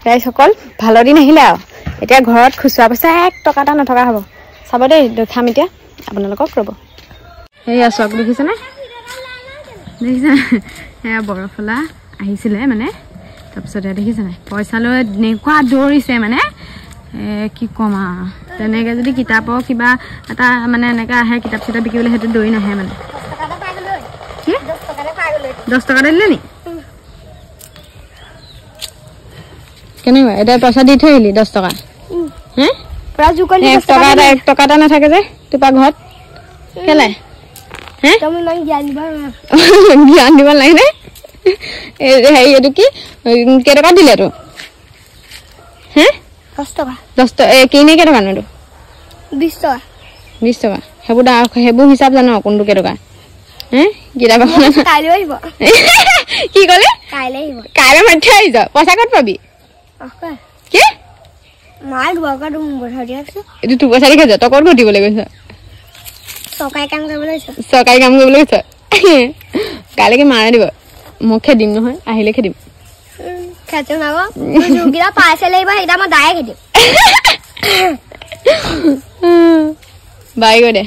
ৰাইজসকল ভালৰ দিন আহিলে আৰু এতিয়া ঘৰত খুচুৰা পইচা 1 টকা এটা নথকা হ'ব চাব দেই দেখাম এতিয়া আপোনালোকক ৰ'ব এই আছক দেখিছেনে দেখিছে এয়া বৰফলা আহিছিলে মানে তাৰপিছত দেখিছেনে পইচা লৈ নেকুৱা দৌৰিছে মানে কি কম আৰু তেনেকৈ যদি কিতাপৰ কিবা এটা মানে এনেকৈ আহে কিতাপ চিতাপ বিকিবলৈ সেইটো দৌৰি নাহে মানে 10 টকা দিলে নি কেনেকুৱা এটা পইচা দি থৈ আহিলি 10 টকা হে পুৰা জুকলি 1 টকা এটা নাথাকে যে তোপা ঘৰত কেলে হে তুমি মই জ্ঞান দিব লাগে নে হেৰি এইটো কি কেই টকা দিলে তো হে 10 টকা কিনে কেই টকা নো 20 টকা সেইবোৰ হিচাপ জানো কোনটো কেই টকা হে কিতাপ কাইলৈ আহিব কি ক'লে কাইলৈ মাঠি আহিব পইচা ক'ত পাবি কি মাল বকা তুমি পইচা দি আছে এটো তো পইচা লিখে যা তই ক'ত দিবলৈ গৈছ সকাই কাম কৰিবলৈ গৈছ কাইলৈকে মাৰে দিব মোক খেদিম নহয় আহিলে খেদিম খেতে নাব জুগিলা পাইছে লাগিব এটা মই দাই খেদিম বাই গৈ দে